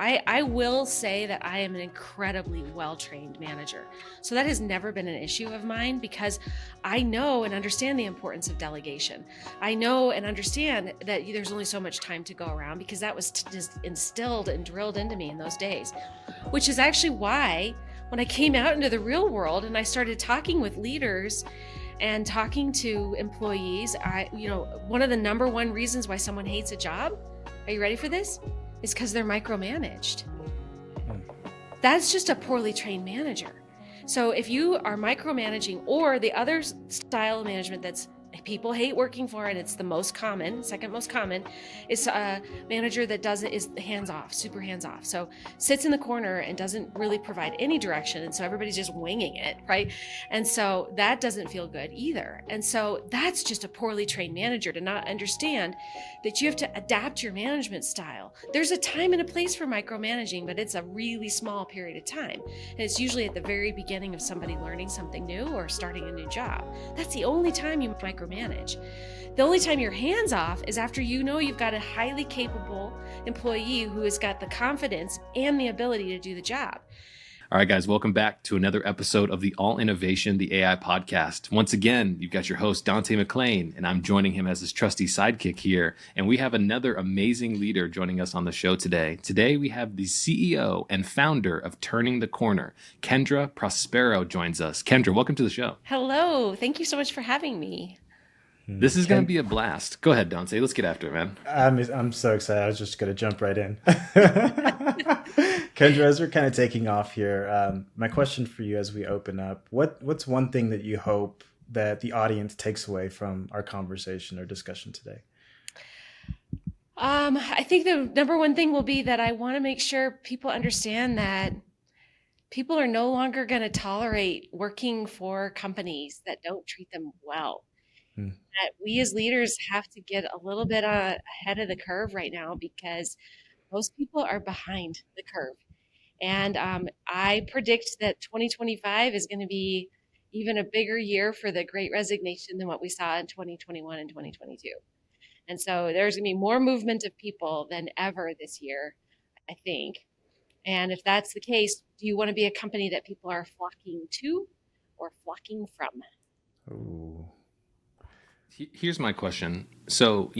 I will say that I am an incredibly well-trained manager. So that has never been an issue of mine because I know and understand the importance of delegation. I know and understand that there's only so much time to go around because that was just instilled and drilled into me in those days, which is actually why when I came out into the real world and I started talking with leaders and talking to employees, one of the number one reasons why someone hates a job, are you ready for this? Is because they're micromanaged. That's just a poorly trained manager. So if you are micromanaging, or the other style of management that's people hate working for, and it's the most common, second most common, is a manager that is hands-off, super hands-off. So sits in the corner and doesn't really provide any direction. And so everybody's just winging it, right? And so that doesn't feel good either. And so that's just a poorly trained manager to not understand that you have to adapt your management style. There's a time and a place for micromanaging, but it's a really small period of time. And it's usually at the very beginning of somebody learning something new or starting a new job. That's the only time you micromanage. The only time you're hands off is after you know you've got a highly capable employee who has got the confidence and the ability to do the job. All right, guys, welcome back to another episode of the All Innovation, the AI podcast. Once again, you've got your host, Dante McLean, and I'm joining him as his trusty sidekick here. And we have another amazing leader joining us on the show today. Today, we have the CEO and founder of Turning the Corner, Kendra Prospero, joins us. Kendra, welcome to the show. Hello. Thank you so much for having me. This is going to be a blast. Go ahead, Dante. Let's get after it, man. I'm so excited. I was just going to jump right in. Kendra, as we're kind of taking off here, my question for you as we open up, what's one thing that you hope that the audience takes away from our conversation or discussion today? I think the number one thing will be that I want to make sure people understand that people are no longer going to tolerate working for companies that don't treat them well. That we as leaders have to get a little bit ahead of the curve right now because most people are behind the curve. And I predict that 2025 is going to be even a bigger year for the Great Resignation than what we saw in 2021 and 2022. And so there's going to be more movement of people than ever this year, I think. And if that's the case, do you want to be a company that people are flocking to or flocking from? Ooh. Here's my question. So,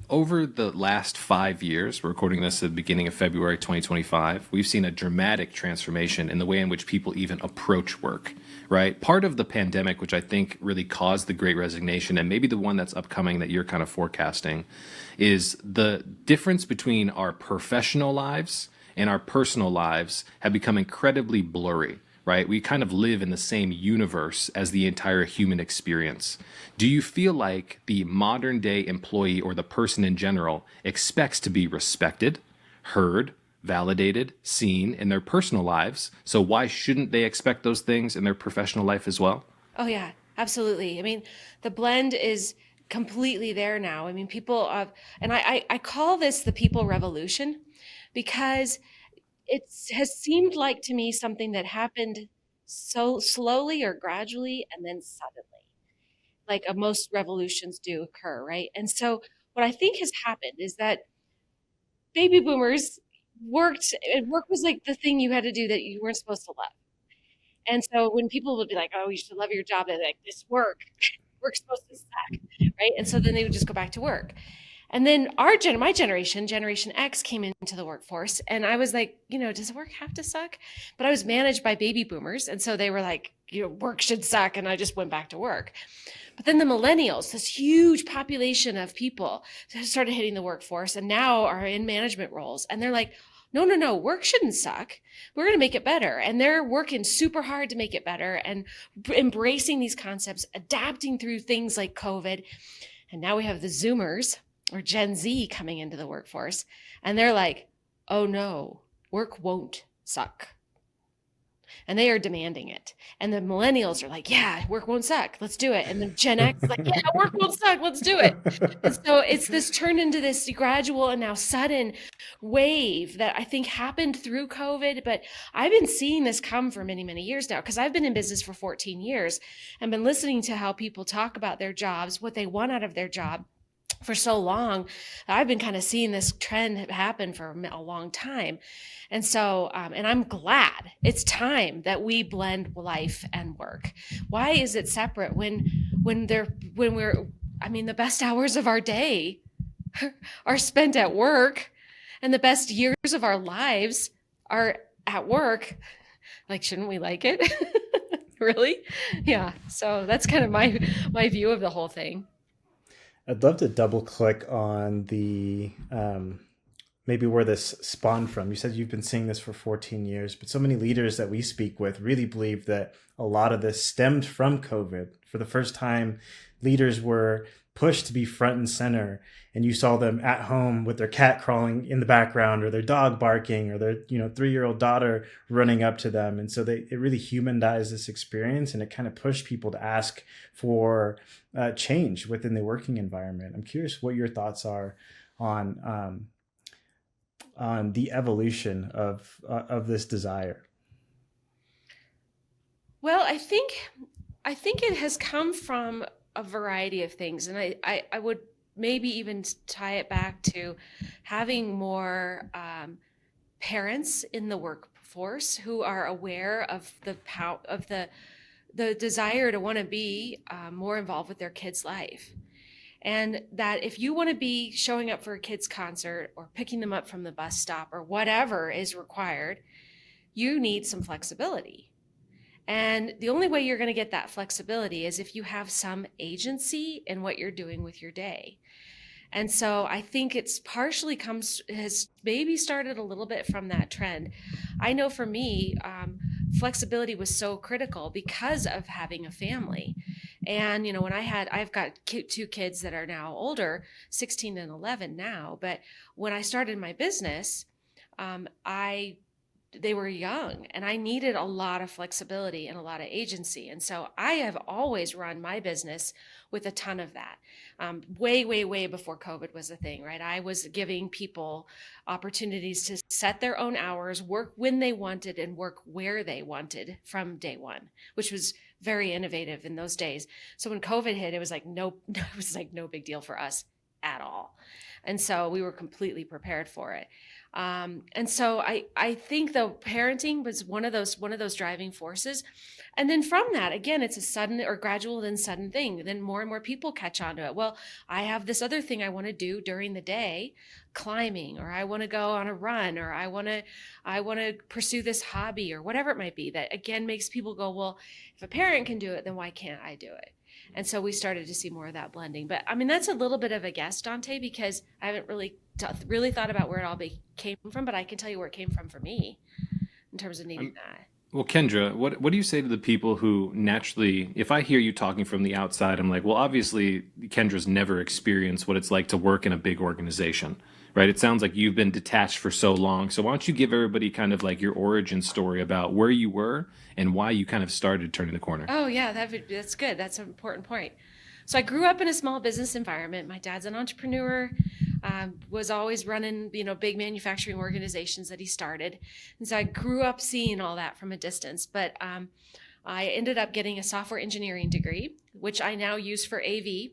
over the last 5 years, we're recording this at the beginning of February 2025, we've seen a dramatic transformation in the way in which people even approach work, right? Part of the pandemic, which I think really caused the Great Resignation, and maybe the one that's upcoming that you're kind of forecasting, is the difference between our professional lives and our personal lives have become incredibly blurry. Right? We kind of live in the same universe as the entire human experience. Do you feel like the modern day employee or the person in general expects to be respected, heard, validated, seen in their personal lives? So why shouldn't they expect those things in their professional life as well? Oh, yeah, absolutely. I mean, the blend is completely there now. I mean, people have, and I call this the people revolution because it has seemed like to me something that happened so slowly or gradually and then suddenly, like most revolutions do occur, right? And so what I think has happened is that baby boomers work was like the thing you had to do that you weren't supposed to love. And so when people would be like, oh, you should love your job, they're like, this work's supposed to suck, right? And so then they would just go back to work. And then my generation, Generation X, came into the workforce, and I was like, does work have to suck? But I was managed by baby boomers, and so they were like, work should suck, and I just went back to work. But then the millennials, this huge population of people, started hitting the workforce, and now are in management roles, and they're like, no, work shouldn't suck. We're going to make it better. And they're working super hard to make it better and embracing these concepts, adapting through things like COVID. And now we have the Zoomers, or Gen Z, coming into the workforce, and they're like, oh no, work won't suck. And they are demanding it. And the millennials are like, yeah, work won't suck. Let's do it. And the Gen X is like, yeah, work won't suck. Let's do it. And so it's this turned into this gradual and now sudden wave that I think happened through COVID. But I've been seeing this come for many, many years now, because I've been in business for 14 years and been listening to how people talk about their jobs, what they want out of their job. for so long. I've been kind of seeing this trend happen for a long time. And so, and I'm glad it's time that we blend life and work. Why is it separate when we're, I mean, the best hours of our day are spent at work and the best years of our lives are at work? Like, shouldn't we like it? Really? Yeah. So that's kind of my view of the whole thing. I'd love to double click on the maybe where this spawned from. You said you've been seeing this for 14 years, but so many leaders that we speak with really believe that a lot of this stemmed from COVID. For the first time, leaders were pushed to be front and center, and you saw them at home with their cat crawling in the background, or their dog barking, or their 3-year-old daughter running up to them. And so it really humanized this experience, and it kind of pushed people to ask for change within the working environment. I'm curious what your thoughts are on the evolution of this desire. Well, I think it has come from a variety of things, and I would maybe even tie it back to having more parents in the workforce who are aware of the power of the desire to want to be more involved with their kids' life. And that if you want to be showing up for a kid's concert or picking them up from the bus stop or whatever is required, you need some flexibility. And the only way you're going to get that flexibility is if you have some agency in what you're doing with your day. And so I think it's partially has maybe started a little bit from that trend. I know for me, flexibility was so critical because of having a family. And, when I've got 2 kids that are now older, 16 and 11 now. But when I started my business, they were young and I needed a lot of flexibility and a lot of agency. And so I have always run my business with a ton of that. Way, way, way before COVID was a thing, right? I was giving people opportunities to set their own hours, work when they wanted and work where they wanted from day one, which was very innovative in those days. So when COVID hit, it was like no big deal for us at all. And so we were completely prepared for it. And so I think though parenting was one of those driving forces. And then from that, again, it's a sudden or gradual then sudden thing. Then more and more people catch on to it. Well, I have this other thing I want to do during the day, climbing, or I want to go on a run, or I want to pursue this hobby or whatever it might be that again makes people go, well, if a parent can do it, then why can't I do it? And so we started to see more of that blending. But I mean, that's a little bit of a guess, Dante, because I haven't really thought about where it all came from, but I can tell you where it came from for me in terms of needing that. Well, Kendra, what do you say to the people who naturally, if I hear you talking from the outside, I'm like, well, obviously Kendra's never experienced what it's like to work in a big organization, right? It sounds like you've been detached for so long. So why don't you give everybody kind of like your origin story about where you were and why you kind of started turning the corner? Oh yeah, that's good. That's an important point. So I grew up in a small business environment. My dad's an entrepreneur. Was always running, big manufacturing organizations that he started. And so I grew up seeing all that from a distance. But I ended up getting a software engineering degree, which I now use for AV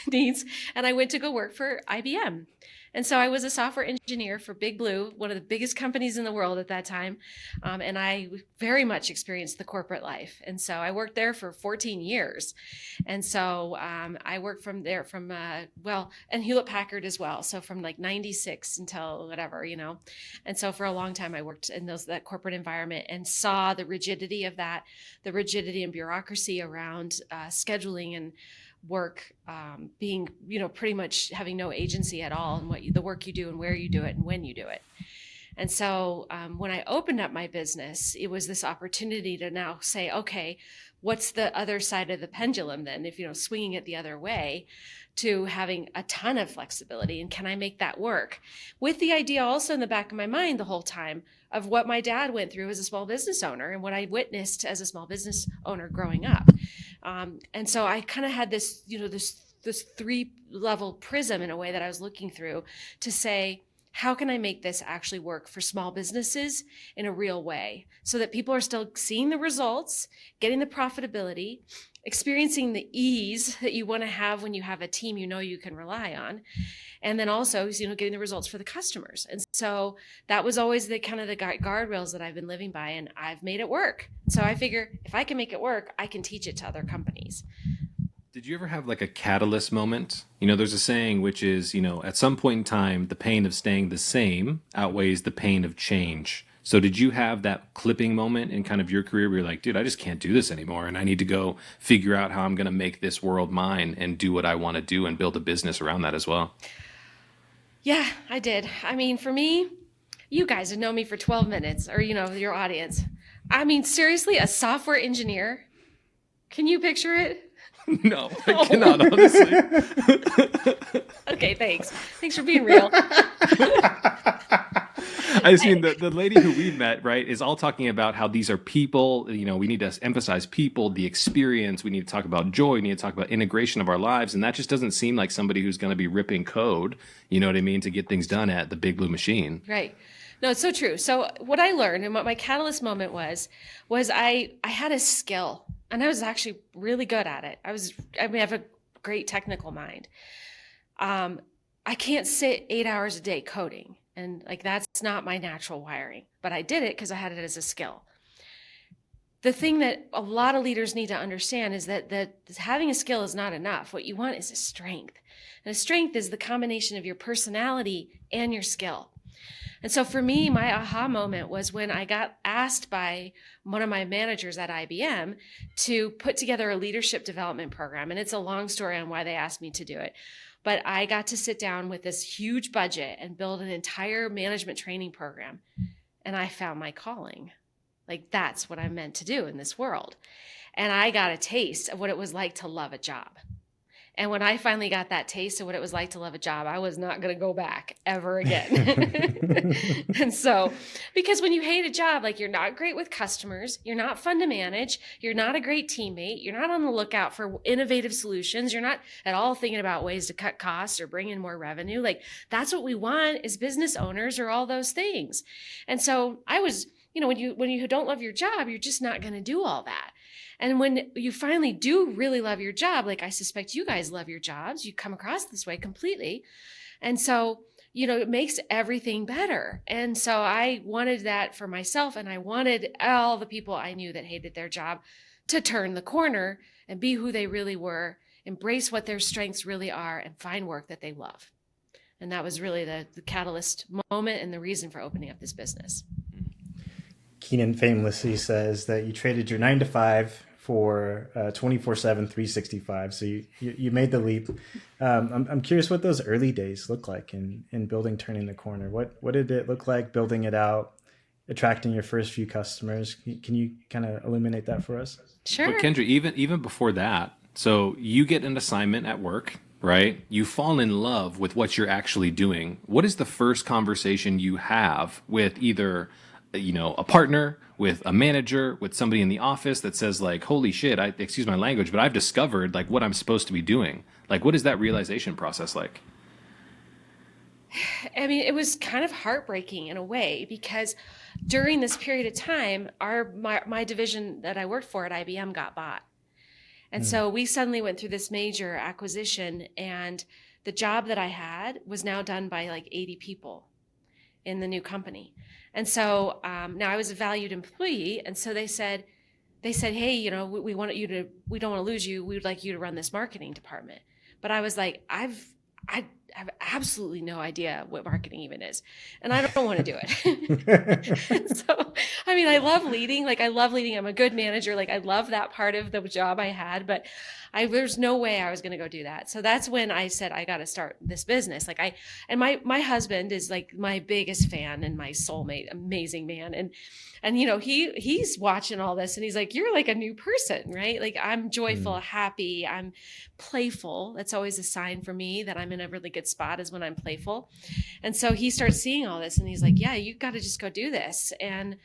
needs. And I went to go work for IBM. And so I was a software engineer for Big Blue, one of the biggest companies in the world at that time. And I very much experienced the corporate life. And so I worked there for 14 years. And so I worked from there and Hewlett Packard as well. So from like 96 until whatever, And so for a long time, I worked in that corporate environment and saw the rigidity of that, the rigidity and bureaucracy around scheduling and work being, pretty much having no agency at all in the work you do and where you do it and when you do it. And so when I opened up my business, it was this opportunity to now say, okay, what's the other side of the pendulum then? If, swinging it the other way to having a ton of flexibility, and can I make that work? With the idea also in the back of my mind the whole time of what my dad went through as a small business owner and what I witnessed as a small business owner growing up. And so I kind of had this, this 3-level prism in a way that I was looking through to say, how can I make this actually work for small businesses in a real way so that people are still seeing the results, getting the profitability, experiencing the ease that you want to have when you have a team you can rely on, and then also getting the results for the customers. And so that was always the kind of the guardrails that I've been living by, and I've made it work. So I figure if I can make it work, I can teach it to other companies. Did you ever have like a catalyst moment? There's a saying which is, at some point in time, the pain of staying the same outweighs the pain of change. So did you have that clipping moment in kind of your career where you're like, dude, I just can't do this anymore, and I need to go figure out how I'm going to make this world mine and do what I want to do and build a business around that as well? Yeah, I did. I mean, for me, you guys have known me for 12 minutes, or, your audience. I mean, seriously, a software engineer, can you picture it? No, I cannot, honestly. Okay, thanks. Thanks for being real. I just mean the lady who we met, right, is all talking about how these are people. We need to emphasize people, the experience. We need to talk about joy. We need to talk about integration of our lives. And that just doesn't seem like somebody who's going to be ripping code, you know what I mean, to get things done at the big blue machine. Right. No, it's so true. So what I learned and what my catalyst moment was I had a skill, and I was actually really good at it. I have a great technical mind. I can't sit 8 hours a day coding. And that's not my natural wiring, but I did it because I had it as a skill. The thing that a lot of leaders need to understand is that having a skill is not enough. What you want is a strength. And a strength is the combination of your personality and your skill. And so for me, my aha moment was when I got asked by one of my managers at IBM to put together a leadership development program. And it's a long story on why they asked me to do it. But I got to sit down with this huge budget and build an entire management training program. And I found my calling. That's what I'm meant to do in this world. And I got a taste of what it was like to love a job. And when I finally got that taste of what it was like to love a job, I was not going to go back ever again. And so, because when you hate a job, you're not great with customers, you're not fun to manage, you're not a great teammate, you're not on the lookout for innovative solutions, you're not at all thinking about ways to cut costs or bring in more revenue. That's what we want as business owners, or all those things. And so I was, when you don't love your job, you're just not going to do all that. And when you finally do really love your job, I suspect you guys love your jobs, you come across this way completely. And so, it makes everything better. And so I wanted that for myself, and I wanted all the people I knew that hated their job to turn the corner and be who they really were, embrace what their strengths really are, and find work that they love. And that was really the catalyst moment and the reason for opening up this business. Keenan famously says that you traded your 9-to-5 for 24/7, 365. So you made the leap. I'm curious what those early days look like in building Turning the Corner. What did it look like building it out, attracting your first few customers? Can you kind of illuminate that for us? Sure. But Kendra, even before that, so you get an assignment at work, right? You fall in love with what you're actually doing. What is the first conversation you have with either a partner, with a manager, with somebody in the office that says holy shit, excuse my language, but I've discovered what I'm supposed to be doing? What is that realization process like? I mean, it was kind of heartbreaking in a way, because during this period of time, my division that I worked for at IBM got bought. And so we suddenly went through this major acquisition, and the job that I had was now done by 80 people in the new company. And so now I was a valued employee. And so they said, hey, we don't want to lose you. We would like you to run this marketing department. But I was like, I have absolutely no idea what marketing even is, and I don't want to do it. So, I mean, I love leading. I'm a good manager. I love that part of the job I had, but there's no way I was going to go do that. So that's when I said, I got to start this business. My husband is my biggest fan and my soulmate, amazing man. And he's watching all this, and he's like, you're a new person, right? I'm joyful, happy, I'm playful. That's always a sign for me that I'm in a really good spot, is when I'm playful. And so he starts seeing all this, and he's like, yeah, you got to just go do this. And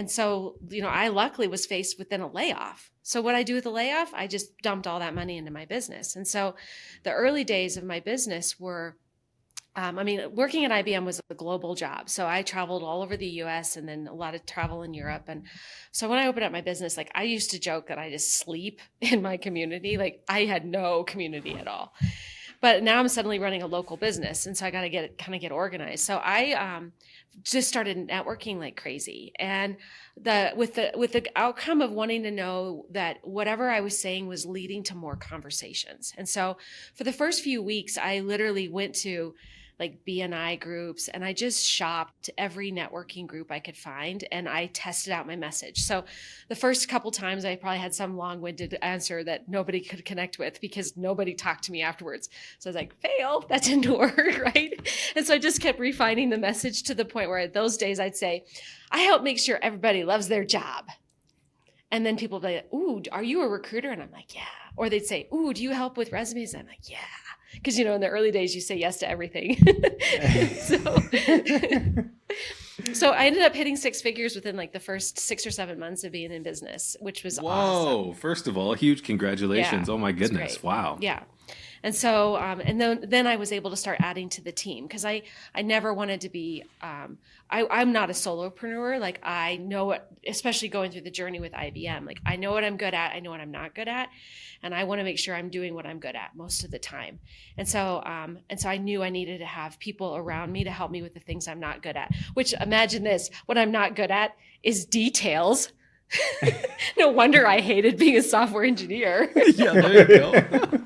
so, I luckily was faced with then a layoff. So what I do with the layoff, I just dumped all that money into my business. And so the early days of my business were I mean, working at IBM was a global job. So I traveled all over the US and then a lot of travel in Europe. And so when I opened up my business, like I used to joke that I just sleep in my community. Like I had no community at all. But now I'm suddenly running a local business. And so I got to get organized. So I just started networking like crazy. And with the outcome of wanting to know that whatever I was saying was leading to more conversations. And so for the first few weeks, I literally went to like BNI groups and I just shopped every networking group I could find and I tested out my message. So the first couple times I probably had some long-winded answer that nobody could connect with because nobody talked to me afterwards. So I was like, fail, that didn't work, right? And so I just kept refining the message to the point where those days I'd say, I help make sure everybody loves their job. And then people would be like, ooh, are you a recruiter? And I'm like, yeah. Or they'd say, ooh, do you help with resumes? And I'm like, yeah. Because, in the early days, you say yes to everything. So I ended up hitting six figures within like the first 6 or 7 months of being in business, which was awesome. Whoa. First of all, huge congratulations. Yeah, Oh my it's goodness. great. Wow. Yeah. And so, and then I was able to start adding to the team because I never wanted to be, I'm not a solopreneur. Like I know what, especially going through the journey with IBM, like I know what I'm good at. I know what I'm not good at. And I want to make sure I'm doing what I'm good at most of the time. And so I knew I needed to have people around me to help me with the things I'm not good at, which imagine this, what I'm not good at is details. No wonder I hated being a software engineer. Yeah, there you go.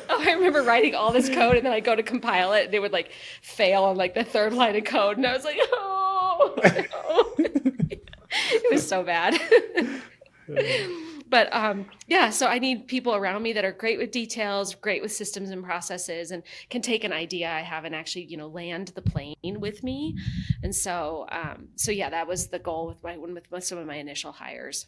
Oh, I remember writing all this code and then I go to compile it and it would like fail on like the third line of code. And I was like, oh, no. It was so bad. But yeah, so I need people around me that are great with details, great with systems and processes, and can take an idea I have and actually, land the plane with me. And so yeah, that was the goal with some of my initial hires.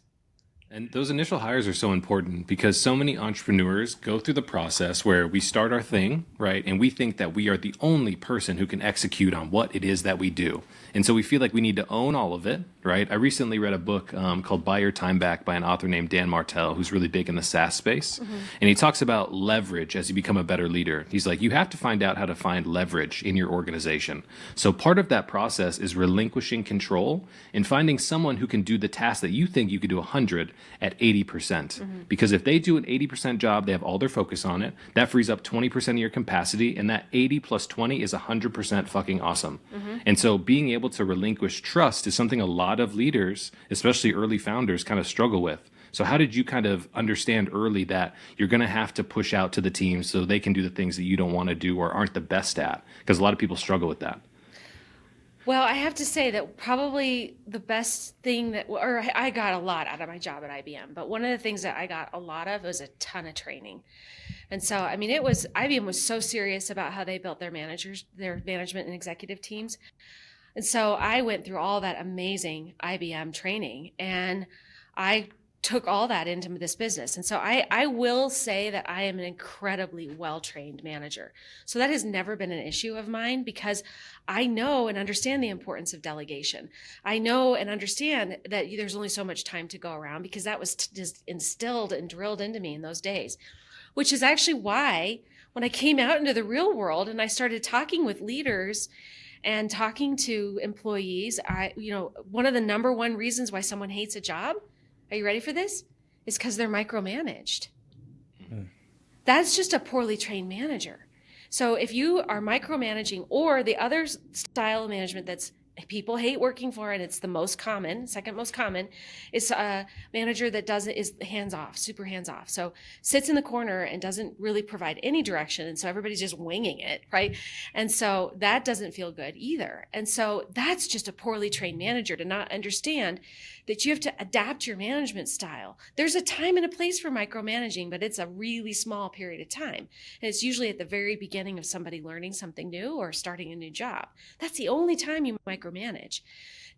And those initial hires are so important because so many entrepreneurs go through the process where we start our thing, right? And we think that we are the only person who can execute on what it is that we do. And so we feel like we need to own all of it, right? I recently read a book called Buy Your Time Back by an author named Dan Martell, who's really big in the SaaS space. Mm-hmm. And he talks about leverage as you become a better leader. He's like, you have to find out how to find leverage in your organization. So part of that process is relinquishing control and finding someone who can do the task that you think you could do 100 at 80%. Mm-hmm. Because if they do an 80% job, they have all their focus on it. That frees up 20% of your capacity. And that 80 plus 20 is 100% fucking awesome. Mm-hmm. And so being able to relinquish trust is something a lot of leaders, especially early founders, kind of struggle with. So how did you kind of understand early that you're going to have to push out to the team so they can do the things that you don't want to do or aren't the best at? Because a lot of people struggle with that. Well, I have to say that probably the best thing I got a lot out of my job at IBM, but one of the things that I got a lot of was a ton of training. And so, I mean, IBM was so serious about how they built their management and executive teams. And so I went through all that amazing IBM training and I took all that into this business. And so I will say that I am an incredibly well-trained manager. So that has never been an issue of mine because I know and understand the importance of delegation. I know and understand that there's only so much time to go around because that was just instilled and drilled into me in those days, which is actually why when I came out into the real world and I started talking with leaders and talking to employees, one of the number one reasons why someone hates a job, are you ready for this? Is because they're micromanaged. Mm-hmm. That's just a poorly trained manager. So if you are micromanaging, or the other style of management that's people hate working for, and it's the most common, second most common, is a manager that is hands-off, super hands-off. So sits in the corner and doesn't really provide any direction. And so everybody's just winging it, right? And so that doesn't feel good either. And so that's just a poorly trained manager to not understand that you have to adapt your management style. There's a time and a place for micromanaging, but it's a really small period of time. And it's usually at the very beginning of somebody learning something new or starting a new job. That's the only time you micromanage.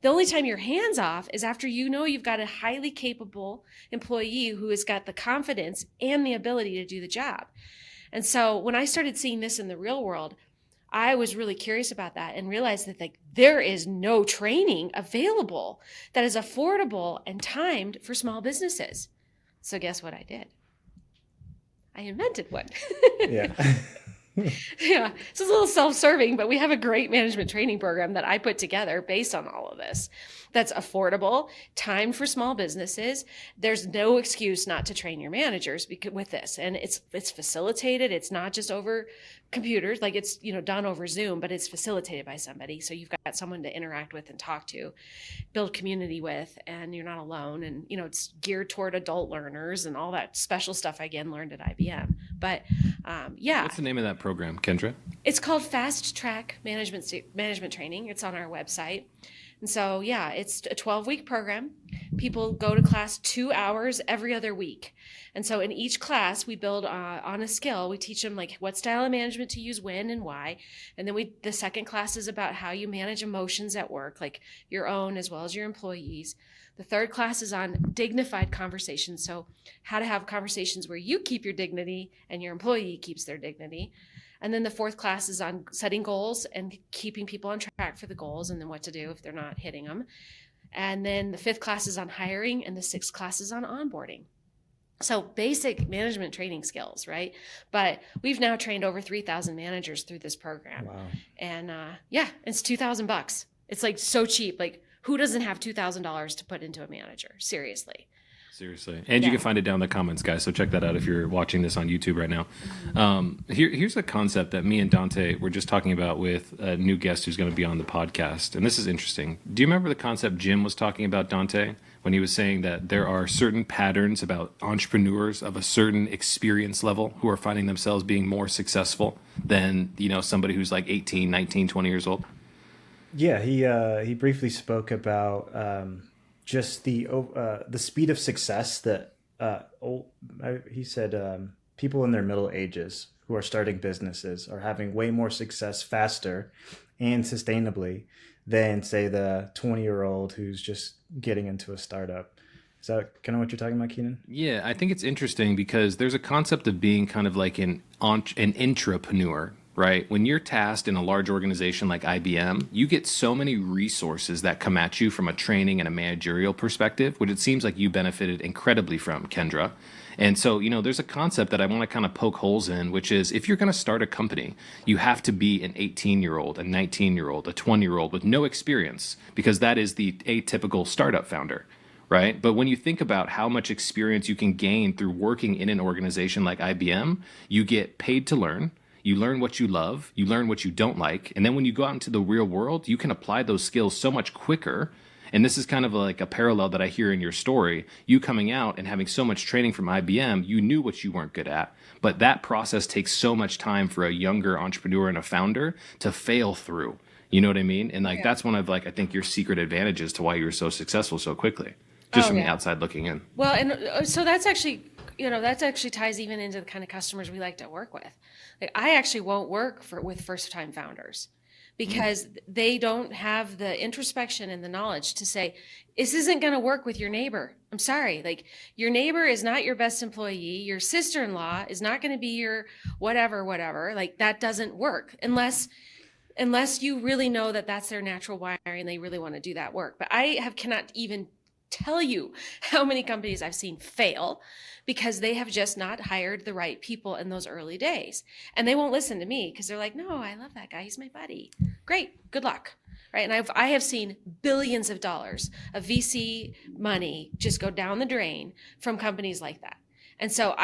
The only time you're hands off is after you've got a highly capable employee who has got the confidence and the ability to do the job. And so when I started seeing this in the real world, I was really curious about that and realized that there is no training available that is affordable and timed for small businesses. So guess what I did? I invented one. Yeah. Yeah, so it's a little self-serving, but we have a great management training program that I put together based on all of this. That's affordable, timed for small businesses. There's no excuse not to train your managers with this, and it's facilitated. It's not just over computers, like it's done over Zoom, but it's facilitated by somebody. So you've got someone to interact with and talk to, build community with, and you're not alone. And it's geared toward adult learners and all that special stuff I again learned at IBM. But yeah, What's the name of that program, Kendra? it's called Fast Track Management Training. It's on our website. And so, yeah, it's a 12-week program. People go to class 2 hours every other week. And so in each class, we build on a skill. We teach them like what style of management to use when and why. And then the second class is about how you manage emotions at work, like your own as well as your employees. The third class is on dignified conversations. So how to have conversations where you keep your dignity and your employee keeps their dignity. And then the fourth class is on setting goals and keeping people on track for the goals and then what to do if they're not hitting them. And then the fifth class is on hiring and the sixth class is on onboarding. So basic management training skills, right? But we've now trained over 3,000 managers through this program. Wow. And yeah, it's $2,000. It's like so cheap. Like who doesn't have $2,000 to put into a manager? Seriously. And you can find it down in the comments, guys. So check that out if you're watching this on YouTube right now. Here's a concept that me and Dante were just talking about with a new guest who's going to be on the podcast. And this is interesting. Do you remember the concept Jim was talking about, Dante, when he was saying that there are certain patterns about entrepreneurs of a certain experience level who are finding themselves being more successful than, somebody who's like 18, 19, 20 years old? Yeah, he briefly spoke about just the speed of success that he said people in their middle ages who are starting businesses are having way more success faster and sustainably than say the 20-year-old who's just getting into a startup. Is that kind of what you're talking about, Keenan? Yeah, I think it's interesting because there's a concept of being kind of like an intrapreneur, right? When you're tasked in a large organization like IBM, you get so many resources that come at you from a training and a managerial perspective, which it seems like you benefited incredibly from, Kendra. And so, there's a concept that I want to kind of poke holes in, which is if you're going to start a company, you have to be an 18-year-old, a 19-year-old, a 20-year-old with no experience, because that is the atypical startup founder. Right? But when you think about how much experience you can gain through working in an organization like IBM, you get paid to learn. You learn what you love, you learn what you don't like, and then when you go out into the real world, you can apply those skills so much quicker. And this is kind of like a parallel that I hear in your story. You coming out and having so much training from IBM, you knew what you weren't good at. But that process takes so much time for a younger entrepreneur and a founder to fail through. You know what I mean? And that's one of I think your secret advantages to why you were so successful so quickly, just from the outside looking in. Well, and so that's actually ties even into the kind of customers we like to work with. Like I actually won't work with first-time founders because they don't have the introspection and the knowledge to say, this isn't going to work with your neighbor. I'm sorry. Like your neighbor is not your best employee. Your sister-in-law is not going to be your whatever. Like that doesn't work unless you really know that that's their natural wiring and they really want to do that work. But I cannot even tell you how many companies I've seen fail because they have just not hired the right people in those early days. And they won't listen to me because they're like, no, I love that guy. He's my buddy. Great. Good luck. Right. And I have seen billions of dollars of VC money just go down the drain from companies like that. And so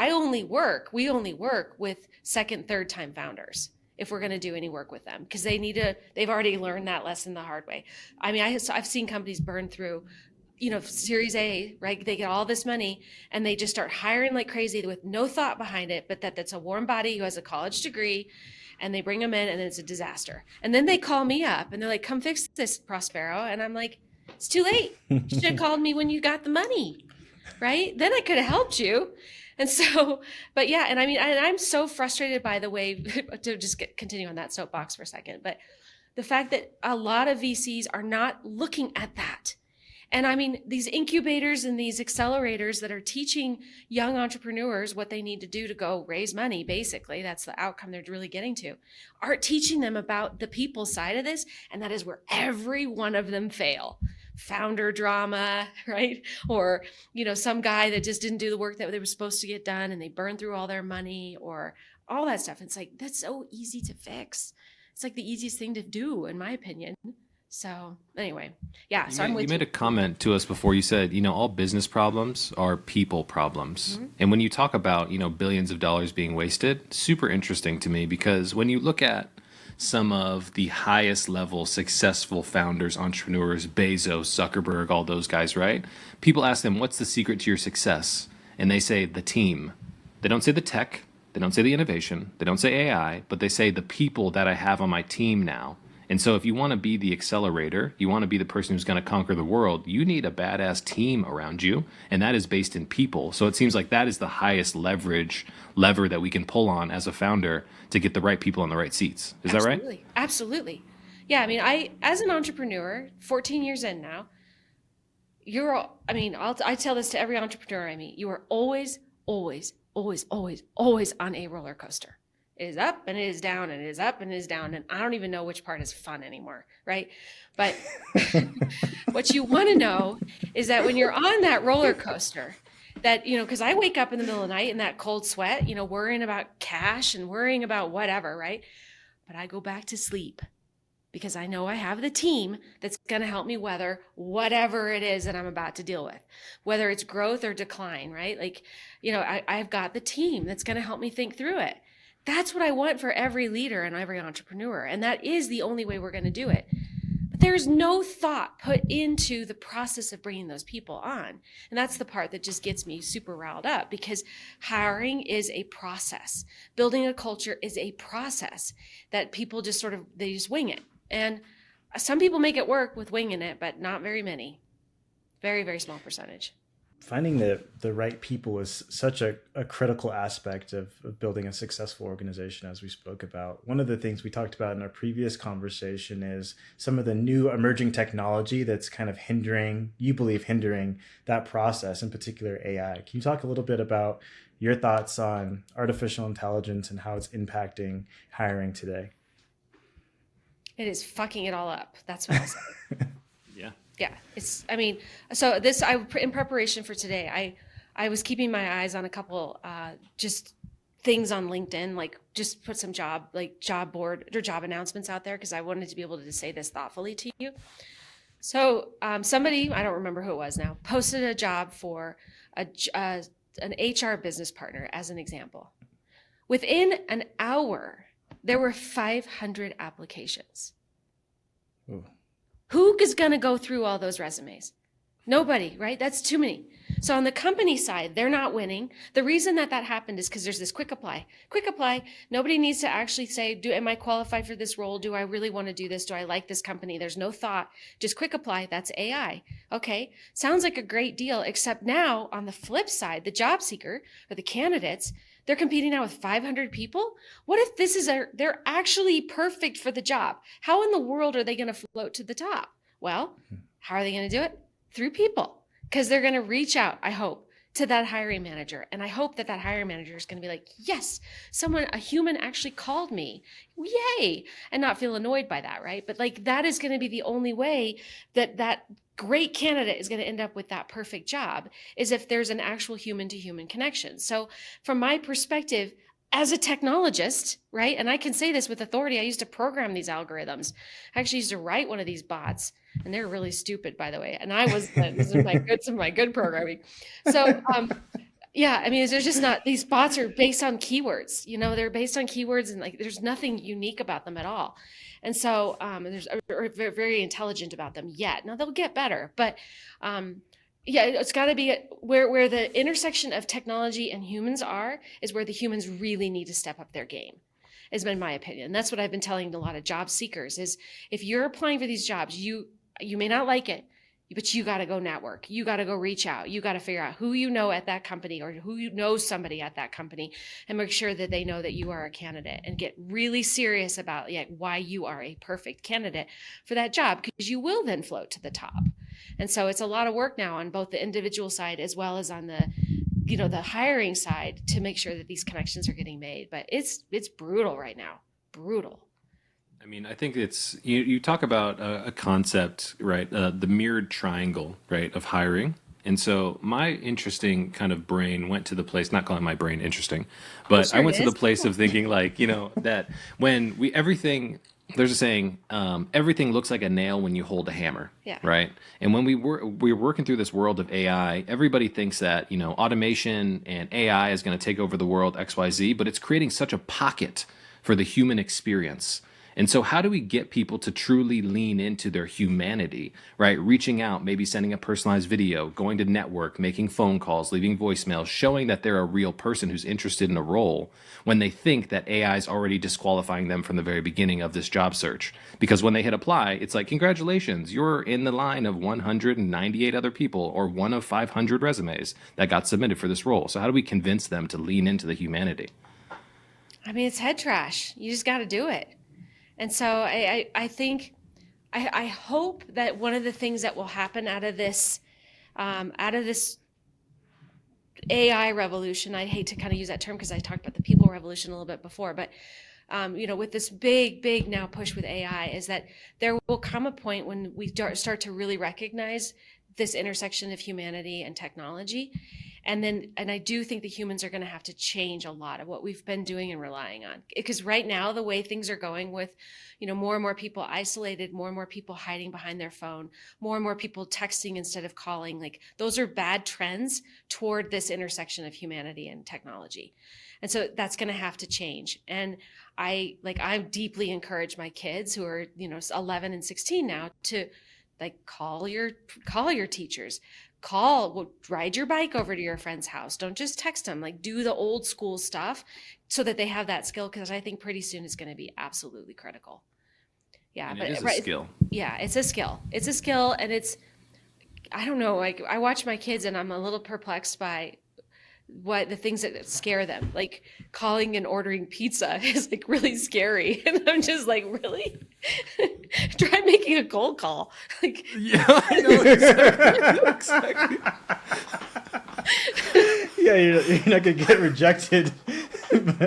we only work with second, third time founders if we're going to do any work with them because they've already learned that lesson the hard way. I mean, I've seen companies burn through Series A, right? They get all this money and they just start hiring like crazy with no thought behind it, but that's a warm body who has a college degree and they bring them in and it's a disaster. And then they call me up and they're like, come fix this, Prospero. And I'm like, it's too late. You should have called me when you got the money, right? Then I could have helped you. And so, but yeah, and I mean, I'm so frustrated by the way, to just continue on that soapbox for a second, but the fact that a lot of VCs are not looking at that. And I mean, these incubators and these accelerators that are teaching young entrepreneurs what they need to do to go raise money, basically, that's the outcome they're really getting to, are teaching them about the people side of this. And that is where every one of them fail. Founder drama, right? Or, some guy that just didn't do the work that they were supposed to get done and they burned through all their money, or all that stuff. It's like, that's so easy to fix. It's like the easiest thing to do, in my opinion. So anyway, yeah, so I'm You with made you. a comment to us before. You said, all business problems are people problems. Mm-hmm. And when you talk about, billions of dollars being wasted, super interesting to me because when you look at some of the highest level successful founders, entrepreneurs, Bezos, Zuckerberg, all those guys, right? People ask them, what's the secret to your success? And they say the team. They don't say the tech, they don't say the innovation, they don't say AI, but they say the people that I have on my team now. And so if you want to be the accelerator, you want to be the person who's going to conquer the world, you need a badass team around you. And that is based in people. So it seems like that is the highest lever that we can pull on as a founder to get the right people in the right seats. Is that right? Absolutely. Absolutely. Yeah, I mean, as an entrepreneur, 14 years in now, I tell this to every entrepreneur I meet, you are always, always, always, always, always on a roller coaster. It is up and it is down and it is up and it is down. And I don't even know which part is fun anymore, right? But what you want to know is that when you're on that roller coaster, that, because I wake up in the middle of the night in that cold sweat, worrying about cash and worrying about whatever, right? But I go back to sleep because I know I have the team that's going to help me weather whatever it is that I'm about to deal with, whether it's growth or decline, right? Like, I've got the team that's going to help me think through it. That's what I want for every leader and every entrepreneur. And that is the only way we're going to do it. But there's no thought put into the process of bringing those people on. And that's the part that just gets me super riled up, because hiring is a process. Building a culture is a process that people just they just wing it. And some people make it work with winging it, but not very many. Very, very small percentage. Finding the right people is such a critical aspect of building a successful organization, as we spoke about. One of the things we talked about in our previous conversation is some of the new emerging technology that's kind of hindering that process, in particular AI. Can you talk a little bit about your thoughts on artificial intelligence and how it's impacting hiring today? It is fucking it all up. That's what I'll say. Yeah. Yeah, in preparation for today, I was keeping my eyes on a couple just things on LinkedIn, like just put some job board or job announcements out there because I wanted to be able to say this thoughtfully to you. So somebody, I don't remember who it was now, posted a job for an HR business partner as an example. Within an hour, there were 500 applications. Ooh. Who is going to go through all those resumes? Nobody, right? That's too many. So on the company side, they're not winning. The reason that happened is because there's this quick apply. Quick apply. Nobody needs to actually say, am I qualified for this role? Do I really want to do this? Do I like this company? There's no thought. Just quick apply. That's AI. Okay. Sounds like a great deal, except now on the flip side, the job seeker or the candidates, they're competing now with 500 people. What if they're actually perfect for the job? How in the world are they going to float to the top? Well, how are they going to do it? Through people, because they're going to reach out, I hope, to that hiring manager. And I hope that hiring manager is going to be like, yes, a human actually called me. Yay. And not feel annoyed by that, right? But like, that is going to be the only way that great candidate is going to end up with that perfect job, is if there's an actual human to human connection. So from my perspective, as a technologist, right? And I can say this with authority. I used to program these algorithms. I actually used to write one of these bots, and they're really stupid, by the way. And I was, this is my good programming. So, yeah, I mean, there's just not, these bots are based on keywords, they're based on keywords, and like, there's nothing unique about them at all. And so, they're very intelligent about them yet. Now they'll get better, but, yeah, it's got to be where the intersection of technology and humans is where the humans really need to step up their game, has been my opinion. And that's what I've been telling a lot of job seekers is, if you're applying for these jobs, you may not like it, but you got to go network. You got to go reach out. You got to figure out who you know at that company, or who you know somebody at that company, and make sure that they know that you are a candidate, and get really serious about why you are a perfect candidate for that job, because you will then float to the top. And so it's a lot of work now on both the individual side as well as on the hiring side to make sure that these connections are getting made. But it's brutal right now. Brutal. I mean, I think it's, you talk about a concept, right? The mirrored triangle, right, of hiring. And so my interesting kind of brain went to the place, not calling my brain interesting, Oh, but I sure it went to the is. place of thinking like, that when there's a saying, everything looks like a nail when you hold a hammer, Yeah. right? And when we're working through this world of AI, everybody thinks that, automation and AI is going to take over the world, XYZ, but it's creating such a pocket for the human experience. And so, how do we get people to truly lean into their humanity, right? Reaching out, maybe sending a personalized video, going to network, making phone calls, leaving voicemails, showing that they're a real person who's interested in a role when they think that AI is already disqualifying them from the very beginning of this job search. Because when they hit apply, it's like, congratulations, you're in the line of 198 other people or one of 500 resumes that got submitted for this role. So, how do we convince them to lean into the humanity? I mean, it's head trash. You just got to do it. And so I think, I hope that one of the things that will happen out of this AI revolution, I hate to kind of use that term because I talked about the people revolution a little bit before, but with this big now push with AI, is that there will come a point when we start to really recognize this intersection of humanity and technology. And I do think the humans are going to have to change a lot of what we've been doing and relying on. Because right now, the way things are going with, more and more people isolated, more and more people hiding behind their phone, more and more people texting instead of calling, like those are bad trends toward this intersection of humanity and technology. And so that's going to have to change. And I deeply encourage my kids who are, 11 and 16 now to call your teachers, ride your bike over to your friend's house. Don't just text them, do the old school stuff so that they have that skill. Cause I think pretty soon it's going to be absolutely critical. Yeah. And But it is a right. skill. Yeah, it's a skill. It's a skill. And I don't know, I watch my kids and I'm a little perplexed by what the things that scare them, like calling and ordering pizza is really scary. And I'm just like, really? Try making a cold call. Yeah, I know exactly. Yeah, you're not gonna get rejected by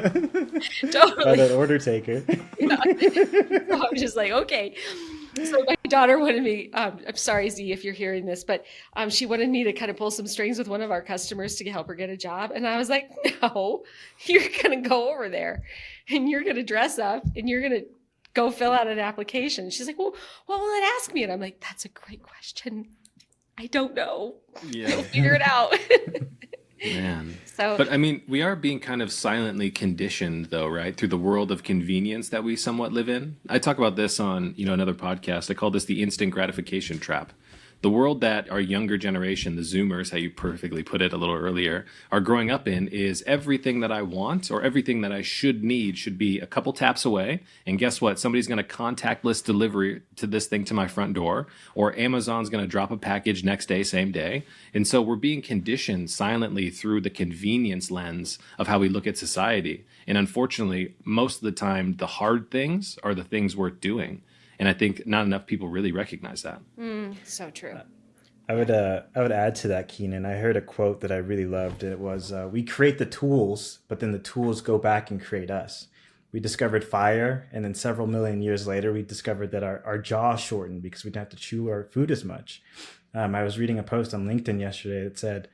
Totally. that order taker. Yeah. So I'm just like, okay. So my daughter wanted me, I'm sorry, Z, if you're hearing this, but she wanted me to kind of pull some strings with one of our customers to help her get a job. And I was like, no, you're going to go over there and you're going to dress up and you're going to go fill out an application. She's like, well, what will it ask me? And I'm like, that's a great question. I don't know. Yeah. We'll figure it out. Man. So, But I mean, we are being kind of silently conditioned though, right? Through the world of convenience that we somewhat live in. I talk about this on, another podcast. I call this the instant gratification trap. The world that our younger generation, the Zoomers, how you perfectly put it a little earlier, are growing up in is everything that I want or everything that I should need should be a couple taps away. And guess what? Somebody's going to contactless delivery to this thing to my front door, or Amazon's going to drop a package next day, same day. And so we're being conditioned silently through the convenience lens of how we look at society. And unfortunately, most of the time, the hard things are the things worth doing. And I think not enough people really recognize that. so true. I would add to that, Keenan. I heard a quote that I really loved. It was, "We create the tools, but then the tools go back and create us." We discovered fire, and then several million years later, we discovered that our jaw shortened because we didn't have to chew our food as much. I was reading a post on LinkedIn yesterday that said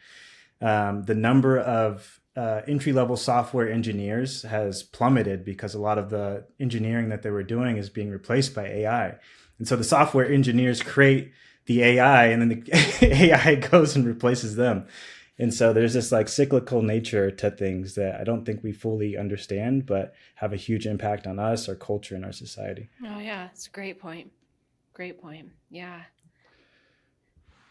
the number of entry-level software engineers has plummeted because a lot of the engineering that they were doing is being replaced by AI. And so the software engineers create the AI, and then the AI goes and replaces them. And so there's this cyclical nature to things that I don't think we fully understand, but have a huge impact on us, our culture, and our society. Oh, yeah. It's a great point. Great point. Yeah.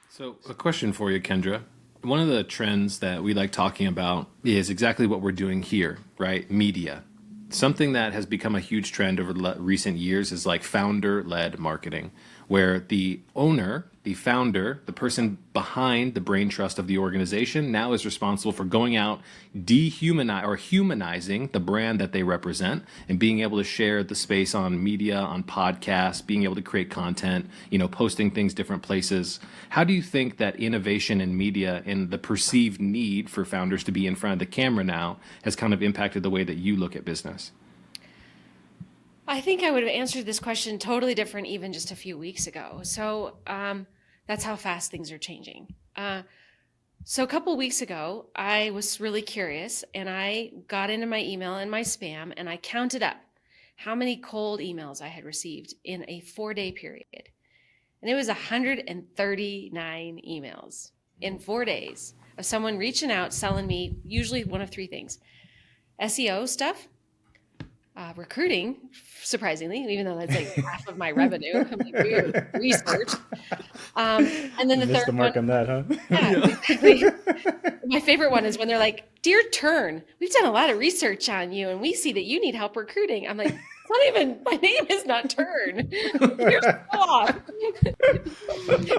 So, a question for you, Kendra. One of the trends that we like talking about is exactly what we're doing here, right? Media. Something that has become a huge trend over the recent years is founder-led marketing, where the owner, the founder, the person behind the brain trust of the organization now is responsible for going out, humanizing the brand that they represent and being able to share the space on media, on podcasts, being able to create content, posting things different places. How do you think that innovation in media and the perceived need for founders to be in front of the camera now has kind of impacted the way that you look at business? I think I would have answered this question totally different even just a few weeks ago. So that's how fast things are changing. So a couple weeks ago, I was really curious and I got into my email and my spam and I counted up how many cold emails I had received in a 4-day period. And it was 139 emails in 4 days of someone reaching out, selling me usually one of three things: SEO stuff, recruiting, surprisingly, even though that's like half of my revenue. I'm like, weird research. And then You the missed third the one, mark on that, huh? yeah, exactly. My favorite one is when they're like, "Dear Turn, we've done a lot of research on you and we see that you need help recruiting." I'm like, "It's not even, my name is not Turn. You're so off."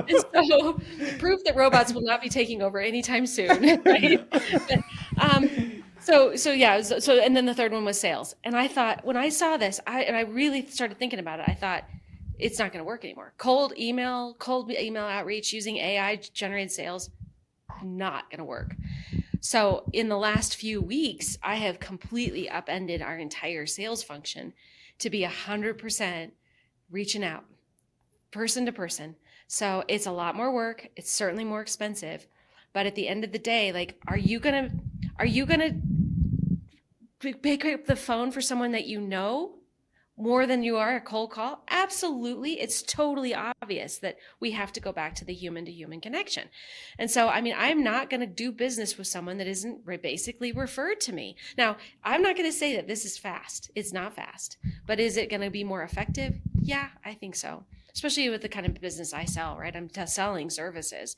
And so proof that robots will not be taking over anytime soon, right? But, and then the third one was sales. And I thought, when I saw this, I really started thinking about it. I thought, it's not going to work anymore. Cold email outreach using AI generated sales, not going to work. So in the last few weeks, I have completely upended our entire sales function to be 100% reaching out person to person. So it's a lot more work. It's certainly more expensive. But at the end of the day, like, are you gonna pick up the phone for someone that you know more than you are a cold call? Absolutely. It's totally obvious that we have to go back to the human to human connection. And so, I mean, I'm not going to do business with someone that isn't basically referred to me. Now, I'm not going to say that this is fast. It's not fast. But is it going to be more effective? Yeah, I think so. Especially with the kind of business I sell, right? I'm selling services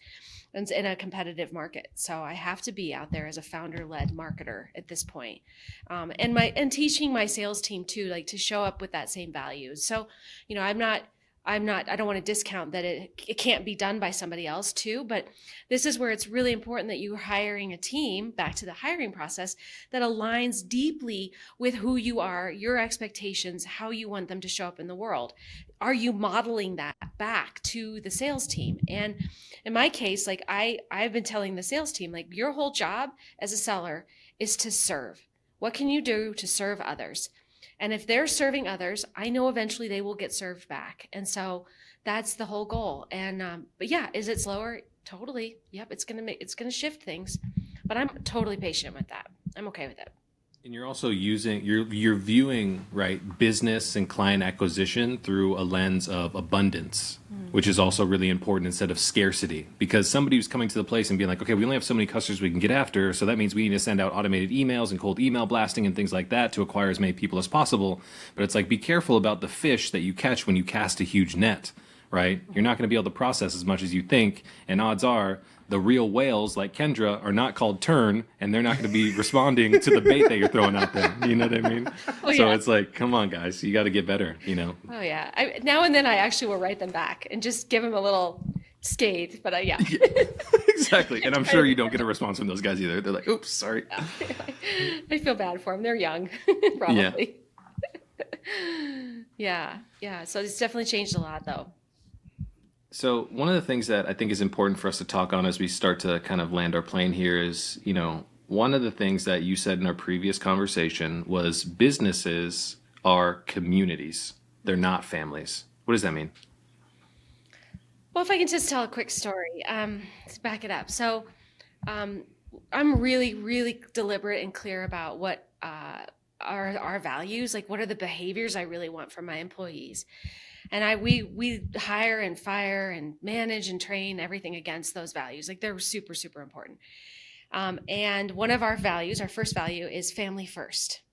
and in a competitive market. So I have to be out there as a founder-led marketer at this point. And teaching my sales team too, like, to show up with that same values. So, I don't want to discount that it can't be done by somebody else too, but this is where it's really important that you're hiring a team, back to the hiring process, that aligns deeply with who you are, your expectations, how you want them to show up in the world. Are you modeling that back to the sales team? And in my case, like, I've been telling the sales team, like, your whole job as a seller is to serve. What can you do to serve others? And if they're serving others, I know eventually they will get served back. And so that's the whole goal. And but yeah, is it slower? Totally. Yep, it's gonna shift things. But I'm totally patient with that. I'm okay with it. And you're also you're viewing, right, business and client acquisition through a lens of abundance, which is also really important instead of scarcity. Because somebody who's coming to the place and being like, okay, we only have so many customers we can get after, so that means we need to send out automated emails and cold email blasting and things like that to acquire as many people as possible. But it's like, be careful about the fish that you catch when you cast a huge net, right? You're not going to be able to process as much as you think, and odds are the real whales like Kendra are not called Turn, and they're not going to be responding to the bait that you're throwing out there. You know what I mean? Oh, So yeah. it's like, come on, guys, you got to get better. Oh yeah. Now and then I actually will write them back and just give them a little scathe. But yeah. Exactly. And I'm sure you don't get a response from those guys either. They're like, oops, sorry. I feel bad for them. They're young, probably. Yeah. Yeah. So it's definitely changed a lot, though. So one of the things that I think is important for us to talk on as we start to kind of land our plane here is, one of the things that you said in our previous conversation was businesses are communities. They're not families. What does that mean? Well, if I can just tell a quick story to back it up. So I'm really, really deliberate and clear about what our values, like, what are the behaviors I really want from my employees. And we hire and fire and manage and train everything against those values. Like, they're super, super important. And one of our values, our first value, is family first.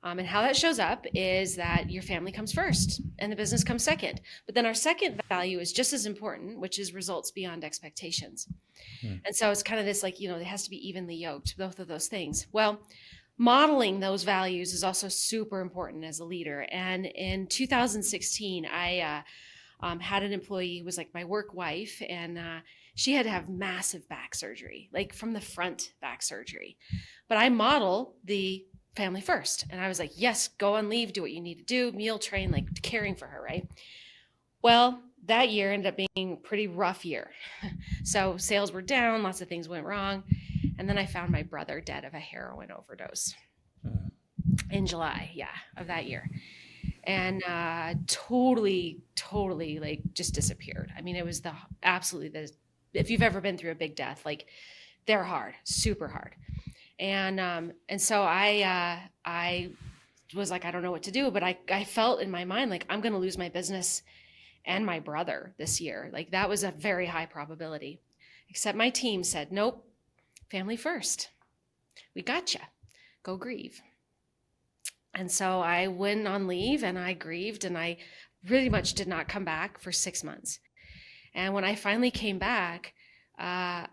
And how that shows up is that your family comes first and the business comes second. But then our second value is just as important, which is results beyond expectations. And so it's kind of this, like, it has to be evenly yoked, both of those things. Well, modeling those values is also super important as a leader. And in 2016, I had an employee who was like my work wife, and she had to have massive back surgery, like from the front back surgery. But I model the family first. And I was like, yes, go on leave, do what you need to do, meal train, like caring for her, right? Well, that year ended up being a pretty rough year. So sales were down, lots of things went wrong. And then I found my brother dead of a heroin overdose in July, of that year. And totally, like, just disappeared. I mean, it was if you've ever been through a big death, like, they're hard, super hard. And so I was like, I don't know what to do, but I felt in my mind like I'm going to lose my business and my brother this year. Like that was a very high probability. Except my team said, nope, family first. We gotcha. Go grieve. And so I went on leave and I grieved, and I really much did not come back for 6 months. And when I finally came back,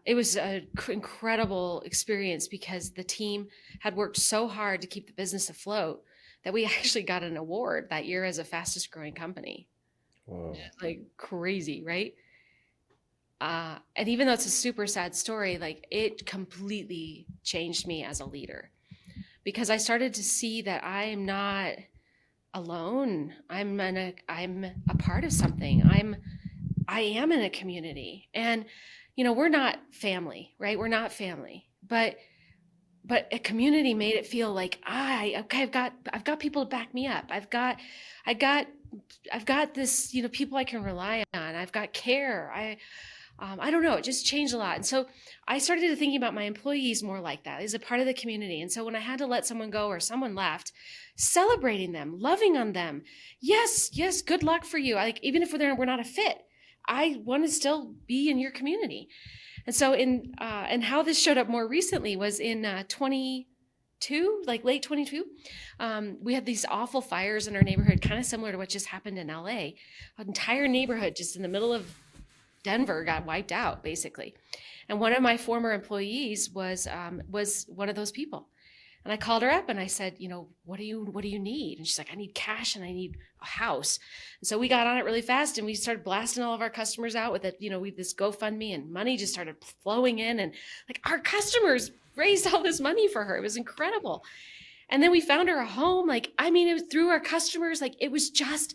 it was an incredible experience because the team had worked so hard to keep the business afloat that we actually got an award that year as a fastest growing company. Whoa. Like crazy, right? And even though it's a super sad story, like it completely changed me as a leader because I started to see that I am not alone. I'm a part of something. I am in a community, and we're not family, right? We're not family, but a community made it feel like I've got people to back me up. I've got this, people I can rely on. I've got care. I don't know. It just changed a lot. And so I started to thinking about my employees more like that as a part of the community. And so when I had to let someone go or someone left, celebrating them, loving on them. Yes, good luck for you. Like, even if we're not a fit, I want to still be in your community. And so and how this showed up more recently was in 22, like late 22. We had these awful fires in our neighborhood, kind of similar to what just happened in LA. An entire neighborhood just in the middle of Denver got wiped out, basically. And one of my former employees was one of those people. And I called her up and I said, what do you need? And she's like, I need cash and I need a house. And so we got on it really fast and we started blasting all of our customers out with it. We this GoFundMe, and money just started flowing in, and like our customers raised all this money for her. It was incredible. And then we found her a home. Like, I mean, it was through our customers. Like, it was just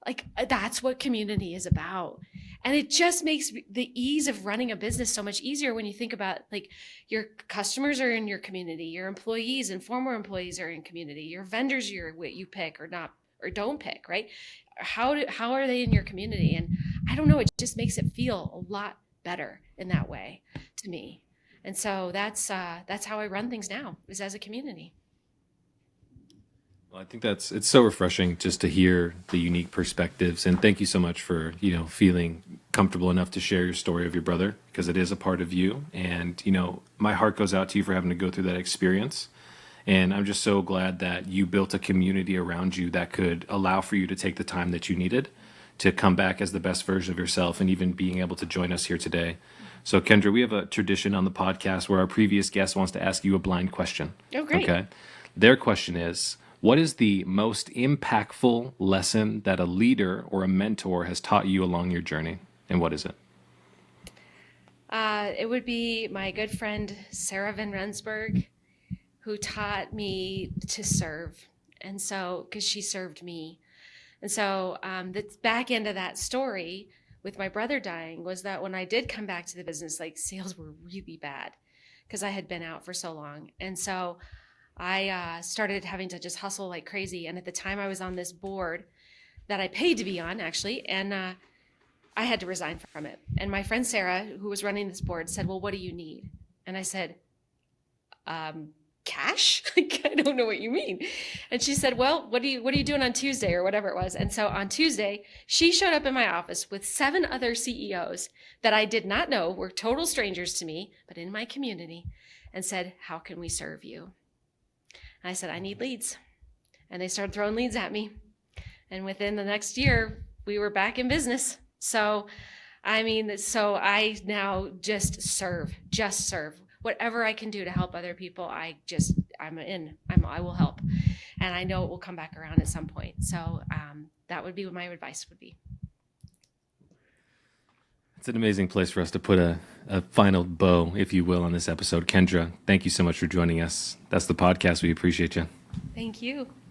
like, that's what community is about. And it just makes the ease of running a business so much easier when you think about, like, your customers are in your community, your employees and former employees are in community, your vendors you pick or not or don't pick, right? How are they in your community? And I don't know, it just makes it feel a lot better in that way to me. And so that's how I run things now, is as a community. Well, I think it's so refreshing just to hear the unique perspectives, and thank you so much for, feeling comfortable enough to share your story of your brother, because it is a part of you. And, my heart goes out to you for having to go through that experience. And I'm just so glad that you built a community around you that could allow for you to take the time that you needed to come back as the best version of yourself, and even being able to join us here today. So, Kendra, we have a tradition on the podcast where our previous guest wants to ask you a blind question. Oh, great. Okay. Their question is, what is the most impactful lesson that a leader or a mentor has taught you along your journey? And what is it? It would be my good friend, Sarah Van Rensburg, who taught me to serve. And so, because she served me. And so the back end of that story with my brother dying was that when I did come back to the business, like, sales were really bad because I had been out for so long. And so I started having to just hustle like crazy. And at the time I was on this board that I paid to be on, actually, and I had to resign from it. And my friend Sarah, who was running this board, said, well, what do you need? And I said, cash? Like, I don't know what you mean. And she said, well, what are you doing on Tuesday, or whatever it was? And so on Tuesday, she showed up in my office with 7 other CEOs that I did not know, were total strangers to me, but in my community, and said, how can we serve you? And I said, I need leads. And they started throwing leads at me. And within the next year, we were back in business. So, I now just serve. Whatever I can do to help other people, I will help. And I know it will come back around at some point. So that would be what my advice would be. It's an amazing place for us to put a final bow, if you will, on this episode. Kendra, thank you so much for joining us. That's the podcast. We appreciate you. Thank you.